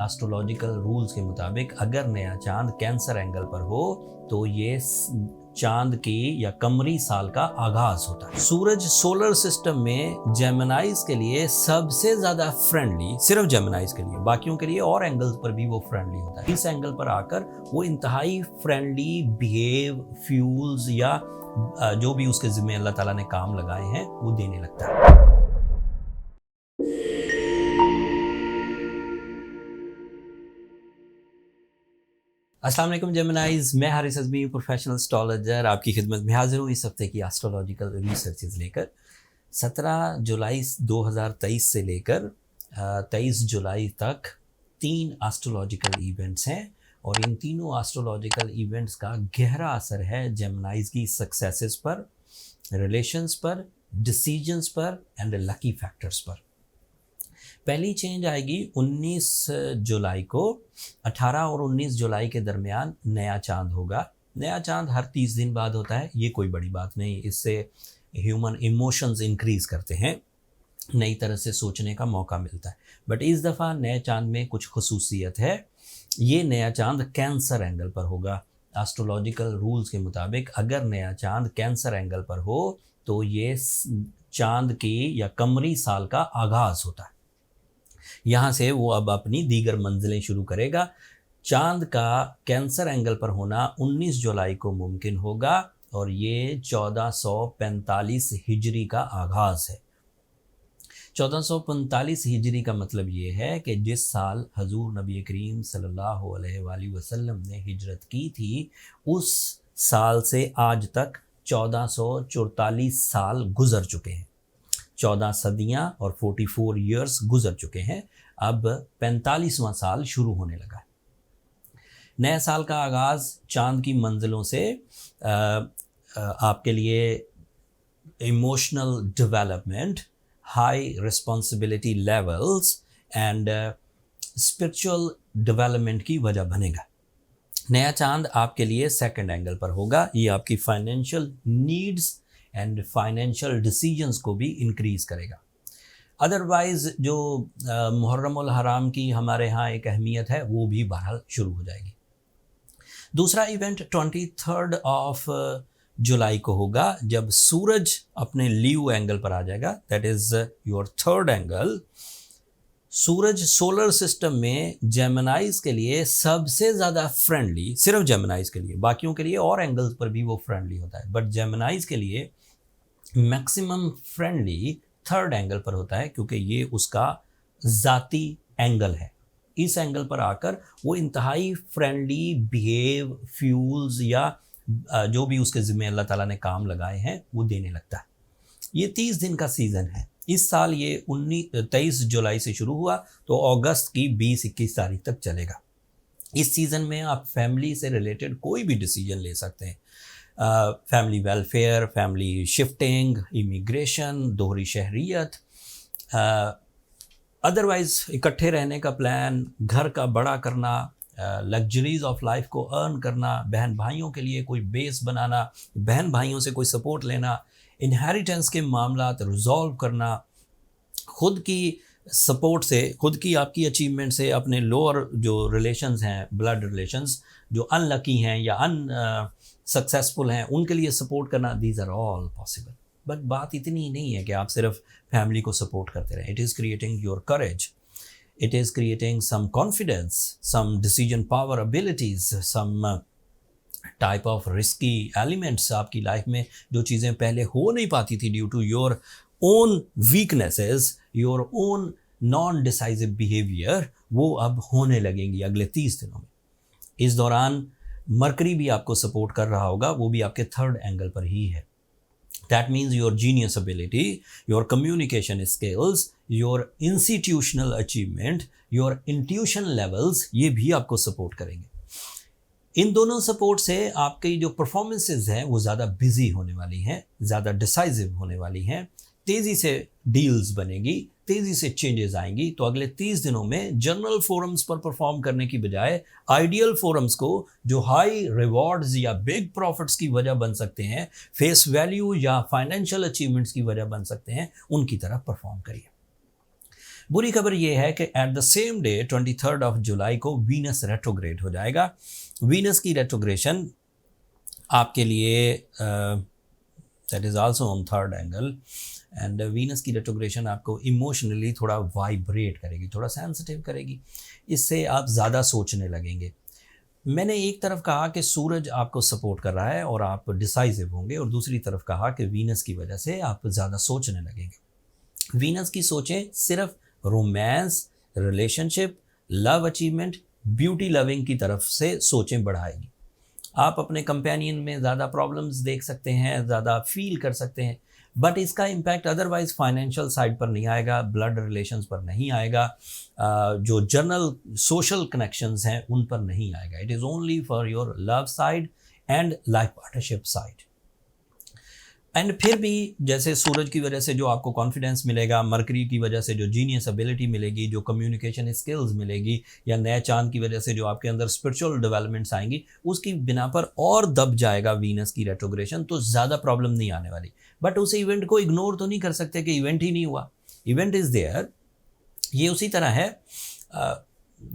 Astrological rules के मुताबिक अगर नया चांद कैंसर एंगल पर हो तो ये चांद की या कमरी साल का आगाज होता है। सूरज सोलर सिस्टम में जेमिनाइज के लिए सबसे ज्यादा फ्रेंडली, सिर्फ जेमिनाइज के लिए, बाकियों के लिए और एंगल्स पर भी वो फ्रेंडली होता है। इस एंगल पर आकर वो इंतहाई फ्रेंडली बिहेव, फ्यूल्स या जो भी उसके जिम्मे अल्लाह ताला ने काम लगाए हैं वो देने लगता है। अस्सलाम वालेकुम जेमिनाइज, मैं हारिस अज़मी प्रोफेशनल एस्ट्रोलॉजर आपकी खिदमत में हाजिर हूँ इस हफ्ते की एस्ट्रोलॉजिकल रिसर्चेज लेकर। 17 जुलाई 2023 से लेकर 23 जुलाई तक 3 एस्ट्रोलॉजिकल इवेंट्स हैं और इन तीनों एस्ट्रोलॉजिकल इवेंट्स का गहरा असर है जेमिनाइज की सक्सेसेस पर, रिलेशंस पर, डिसीजंस पर एंड लकी फैक्टर्स पर। पहली चेंज आएगी 19 जुलाई को। 18 और 19 जुलाई के दरमियान नया चांद होगा। नया चांद हर 30 दिन बाद होता है, ये कोई बड़ी बात नहीं, इससे ह्यूमन इमोशंस इंक्रीज करते हैं, नई तरह से सोचने का मौका मिलता है। बट इस दफ़ा नए चांद में कुछ खुसूसियत है। ये नया चांद कैंसर एंगल पर होगा। एस्ट्रोलॉजिकल रूल्स के मुताबिक अगर नया चांद कैंसर एंगल पर हो तो ये चांद की या कमरी साल का आगाज़ होता है। यहाँ से वो अब अपनी दीगर मंजिलें शुरू करेगा। चांद का कैंसर एंगल पर होना 19 जुलाई को मुमकिन होगा और ये 1445 हिजरी का आगाज़ है। 1445 हिजरी का मतलब ये है कि जिस साल हजूर नबी करीम सल्लल्लाहु अलैहि वसल्लम ने हिजरत की थी, उस साल से आज तक 1444 साल गुजर चुके हैं। 14 सदियाँ और 44 ईयर्स गुजर चुके हैं। अब 45वां साल शुरू होने लगा है। नए साल का आगाज़ चांद की मंजिलों से आपके लिए emotional development, high responsibility levels and spiritual development की वजह बनेगा। नया चांद आपके लिए सेकंड एंगल पर होगा। ये आपकी financial needs and financial decisions को भी इंक्रीज़ करेगा। अदरवाइज़ जो मुहर्रमुल हराम की हमारे यहाँ एक अहमियत है वो भी बहरहाल शुरू हो जाएगी। दूसरा इवेंट 23 ऑफ जुलाई को होगा जब सूरज अपने लीव एंगल पर आ जाएगा। That is your third angle. Suraj solar system में जेमिनाइज के लिए सबसे ज़्यादा फ्रेंडली, सिर्फ जेमिनाइज के लिए, बाकियों के लिए और एंगल्स पर भी वो फ्रेंडली होता है, बट जेमिनाइज के लिए मैक्सिमम फ्रेंडली थर्ड एंगल पर होता है क्योंकि ये उसका ज़ाती एंगल है। इस एंगल पर आकर वो इंतहाई फ्रेंडली बिहेव, फ्यूल्स या जो भी उसके ज़िम्मे अल्लाह ताला ने काम लगाए हैं वो देने लगता है। ये 30 दिन का सीज़न है। इस साल ये 23 जुलाई से शुरू हुआ तो अगस्त की 20-21 तारीख तक चलेगा। इस सीज़न में आप फैमिली से रिलेटेड कोई भी डिसीजन ले सकते हैं। Family welfare, family shifting, immigration, दोहरी शहरियत, अदरवाइज़ इकट्ठे रहने का प्लान, घर का बड़ा करना, लग्जरीज ऑफ लाइफ को अर्न करना, बहन भाइयों के लिए कोई बेस बनाना, बहन भाइयों से कोई सपोर्ट लेना, इनहेरिटेंस के मामलात रिजॉल्व करना, खुद की सपोर्ट से, खुद की आपकी अचीवमेंट से अपने लोअर जो रिलेशंस हैं, ब्लड रिलेशंस जो अनलकी हैं या सक्सेसफुल हैं, उनके लिए सपोर्ट करना, these are all possible. But बात इतनी ही नहीं है कि आप सिर्फ फैमिली को सपोर्ट करते रहें। It is creating your courage, it is creating some confidence, some decision power abilities, some type of risky elements आपकी लाइफ में जो चीज़ें पहले हो नहीं पाती थी due to your own weaknesses, your own non decisive behaviour, वो अब होने लगेंगी अगले 30 दिनों में। इस दौरान मरकरी भी आपको सपोर्ट कर रहा होगा, वो भी आपके थर्ड एंगल पर ही है। That means your genius ability, your communication skills, your institutional achievement, your intuition levels, ये भी आपको सपोर्ट करेंगे। इन दोनों सपोर्ट से आपकी जो परफॉर्मेंसेज हैं वो ज़्यादा बिजी होने वाली हैं, ज़्यादा डिसाइसिव होने वाली हैं, तेज़ी से डील्स बनेगी, तेज़ी से चेंजेस आएंगी। तो अगले 30 दिनों में जनरल फोरम्स पर परफॉर्म करने की बजाय आइडियल फोरम्स को जो हाई रिवॉर्ड्स या बिग प्रॉफिट्स की वजह बन सकते हैं, फेस वैल्यू या फाइनेंशियल अचीवमेंट्स की वजह बन सकते हैं, उनकी तरफ परफॉर्म करिए। बुरी खबर ये है कि at the same day 23 of July को वीनस रेट्रोग्रेड हो जाएगा। वीनस की रेट्रोग्रेशन आपके लिए that is also on third angle, and Venus की रेट्रोग्रेशन आपको इमोशनली थोड़ा वाइब्रेट करेगी, थोड़ा सेंसिटिव करेगी, इससे आप ज़्यादा सोचने लगेंगे। मैंने एक तरफ कहा कि सूरज आपको सपोर्ट कर रहा है और आप डिसाइसिव होंगे, और दूसरी तरफ कहा कि वीनस की वजह से आप ज़्यादा सोचने लगेंगे। वीनस की सोचें सिर्फ romance, relationship, love achievement, beauty loving की तरफ से सोचें बढ़ाएगी। आप अपने कंपेनियन में ज़्यादा प्रॉब्लम्स देख सकते हैं, ज़्यादा फील कर सकते हैं, बट इसका इम्पैक्ट अदरवाइज फाइनेंशियल साइड पर नहीं आएगा, ब्लड रिलेशंस पर नहीं आएगा, जो जनरल सोशल कनेक्शंस हैं उन पर नहीं आएगा। It is only for your love side and life partnership side. And फिर भी जैसे सूरज की वजह से जो आपको कॉन्फिडेंस मिलेगा, मरकरी की वजह से जो जीनियस एबिलिटी मिलेगी, जो कम्युनिकेशन स्किल्स मिलेगी, या नए चांद की वजह से जो आपके अंदर स्पिरिचुअल डेवलपमेंट्स आएंगी, उसकी बिना पर और दब जाएगा वीनस की रेट्रोग्रेशन, तो ज़्यादा प्रॉब्लम नहीं आने वाली। बट उस इवेंट को इग्नोर तो नहीं कर सकते कि इवेंट ही नहीं हुआ, इवेंट इज़ देयर। ये उसी तरह है,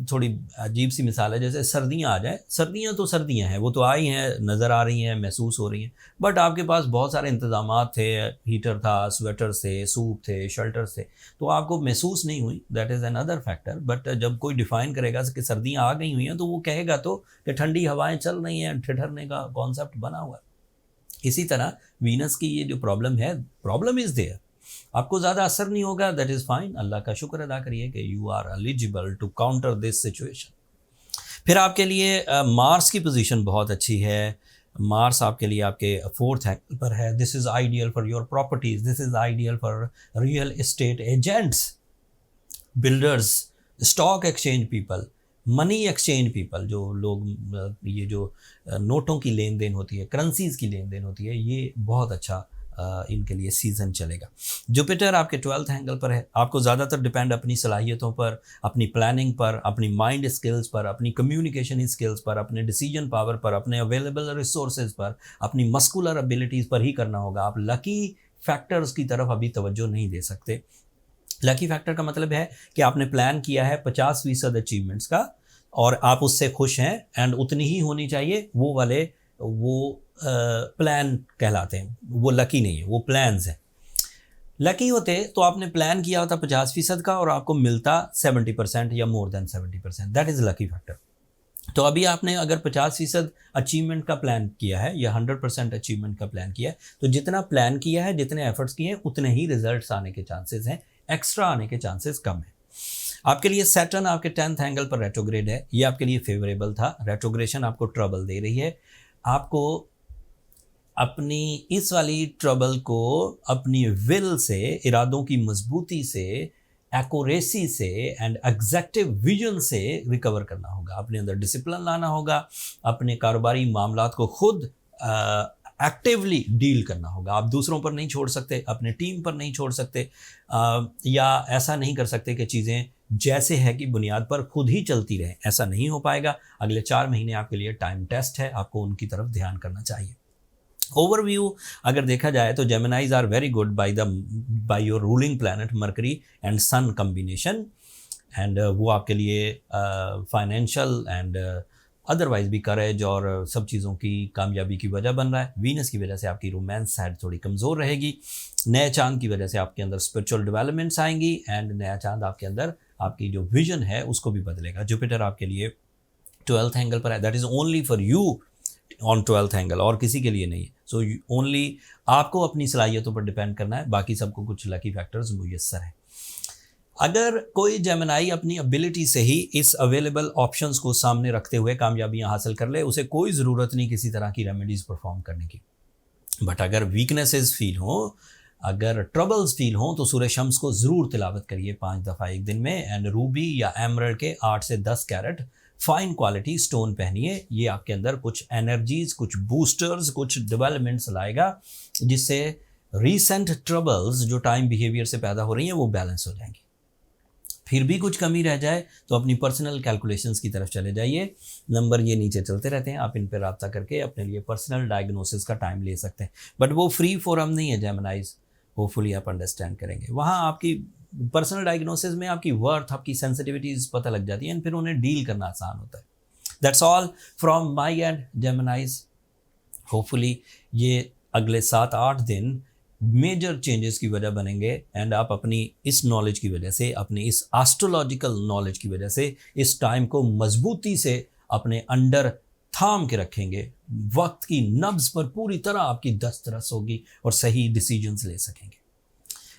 थोड़ी अजीब सी मिसाल है, जैसे सर्दियाँ आ जाए, सर्दियाँ तो सर्दियाँ हैं, वो तो आई हैं, नज़र आ रही हैं, महसूस हो रही हैं, बट आपके पास बहुत सारे इंतज़ामात थे, हीटर था, स्वेटर्स थे, सूप थे, शल्टर्स थे, तो आपको महसूस नहीं हुई, that is another factor. But जब कोई डिफ़ाइन करेगा कि सर्दियाँ आ गई हुई हैं, तो वो कहेगा तो कि ठंडी हवाएँ चल रही हैं, ठिठरने का कॉन्सेप्ट बना हुआ है। इसी तरह वीनस की ये जो प्रॉब्लम है, प्रॉब्लम इज़ देयर, आपको ज़्यादा असर नहीं होगा, दैट इज़ फाइन। अल्लाह का शुक्र अदा करिए कि you are eligible to counter this situation. फिर आपके लिए मार्स की पोजीशन बहुत अच्छी है। मार्स आपके लिए आपके फोर्थ एंगल पर है। This is ideal for your properties, this is ideal for real estate agents, builders, stock exchange people, money exchange people, जो लोग ये जो नोटों की लेन देन होती है, करेंसीज़ की लेन देन होती है, ये बहुत अच्छा इनके लिए सीज़न चलेगा। जुपिटर आपके 12th एंगल पर है। आपको ज़्यादातर डिपेंड अपनी सलाहियतों पर, अपनी प्लानिंग पर, अपनी माइंड स्किल्स पर, अपनी कम्युनिकेशन स्किल्स पर, अपने डिसीजन पावर पर, अपने अवेलेबल रिसोर्सेज पर, अपनी मस्कुलर एबिलिटीज़ पर ही करना होगा। आप लकी फैक्टर्स की तरफ अभी तवज्जो नहीं दे सकते। लकी फैक्टर का मतलब है कि आपने प्लान किया है 50% अचीवमेंट्स का, और आप उससे खुश हैं, एंड उतनी ही होनी चाहिए, वो वाले वो प्लान कहलाते हैं, वो लकी नहीं है, वो प्लान्स हैं। लकी होते तो आपने प्लान किया होता 50% का और आपको मिलता 70% या more than 70%, that is lucky factor. तो अभी आपने अगर 50% अचीवमेंट का प्लान किया है या 100% अचीवमेंट का प्लान किया है, तो जितना प्लान किया है, जितने एफर्ट्स किए हैं, उतने ही रिजल्ट्स आने के चांसेस हैं, एक्स्ट्रा आने के चांसेस कम हैं। आपके लिए सैटर्न आपके 10th एंगल पर रेट्रोग्रेड है, ये आपके लिए फेवरेबल था। रेट्रोग्रेशन आपको ट्रबल दे रही है, आपको अपनी इस वाली ट्रबल को अपनी विल से, इरादों की मजबूती से, एक्यूरेसी से एंड एग्जैक्टिव विजन से रिकवर करना होगा। अपने अंदर डिसिप्लिन लाना होगा, अपने कारोबारी मामलात को खुद एक्टिवली डील करना होगा। आप दूसरों पर नहीं छोड़ सकते, अपने टीम पर नहीं छोड़ सकते, या ऐसा नहीं कर सकते कि चीज़ें जैसे है कि बुनियाद पर खुद ही चलती रहें, ऐसा नहीं हो पाएगा। अगले 4 महीने आपके लिए टाइम टेस्ट है, आपको उनकी तरफ ध्यान करना चाहिए। ओवरव्यू अगर देखा जाए तो Geminis are very good by your ruling planet Mercury and sun combination, and वो आपके लिए फाइनेंशियल एंड अदरवाइज भी करेज और सब चीज़ों की कामयाबी की वजह बन रहा है। वीनस की वजह से आपकी रोमांस साइड थोड़ी कमज़ोर रहेगी। नए चांद की वजह से आपके अंदर स्पिरिचुअल डेवलपमेंट्स आएंगी, एंड नया चांद आपके अंदर आपकी जो विजन है उसको भी बदलेगा। जुपिटर आपके लिए 12th एंगल पर है, that is only for you on 12th angle, और किसी के लिए नहीं है। सो ओनली आपको अपनी सलाहियतों पर डिपेंड करना है, बाकी सबको कुछ लकी फैक्टर्स मुयस्सर है। अगर कोई जेमिनाई अपनी एबिलिटी से ही इस अवेलेबल ऑप्शंस को सामने रखते हुए कामयाबियां हासिल कर ले, उसे कोई ज़रूरत नहीं किसी तरह की रेमेडीज़ परफॉर्म करने की। बट अगर वीकनेसेस फील हो, अगर ट्रबल्स फील हों, तो सूरज शम्स को ज़रूर तिलावत करिए 5 दफ़ा एक दिन में, एंड रूबी या एमरल्ड के 8 से 10 कैरेट फाइन क्वालिटी स्टोन पहनिए। ये आपके अंदर कुछ एनर्जीज, कुछ बूस्टर्स, कुछ डेवलपमेंट्स लाएगा, जिससे रीसेंट ट्रबल्स जो टाइम बिहेवियर से पैदा हो रही हैं वो बैलेंस हो जाएंगी। फिर भी कुछ कमी रह जाए तो अपनी पर्सनल कैलकुलेशंस की तरफ चले जाइए। नंबर ये नीचे चलते रहते हैं, आप इन पर रब्ता करके अपने लिए पर्सनल डायग्नोसिस का टाइम ले सकते हैं। बट वो फ्री फोरम नहीं है जेमिनाइज, होपफुली आप अंडरस्टैंड करेंगे। वहाँ आपकी पर्सनल डायग्नोसिस में आपकी वर्थ, आपकी सेंसिटिविटीज़ पता लग जाती है एंड फिर उन्हें डील करना आसान होता है. That's all from my and जेमिनाइज. Hopefully ये अगले 7-8 दिन मेजर चेंजेस की वजह बनेंगे एंड आप अपनी इस नॉलेज की वजह से, अपनी इस एस्ट्रोलॉजिकल नॉलेज की वजह से इस टाइम को मजबूती से अपने अंडर थाम के रखेंगे. वक्त की नब्ज पर पूरी तरह आपकी दस्तरस होगी और सही डिसीजंस ले सकेंगे.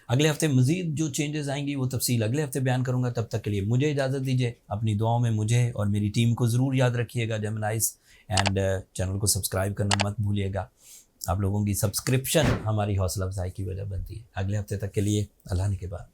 अगले हफ्ते मज़ीद जो चेंजेस आएंगी वो तफसील अगले हफ्ते बयान करूंगा. तब तक के लिए मुझे इजाज़त दीजिए. अपनी दुआओं में मुझे और मेरी टीम को ज़रूर याद रखिएगा जेमिनाइज, एंड चैनल को सब्सक्राइब करना मत भूलिएगा. आप लोगों की सब्सक्रिप्शन हमारी हौसला अफजाई की वजह बनती है. अगले हफ्ते तक के लिए अल्लाह ने के बाद.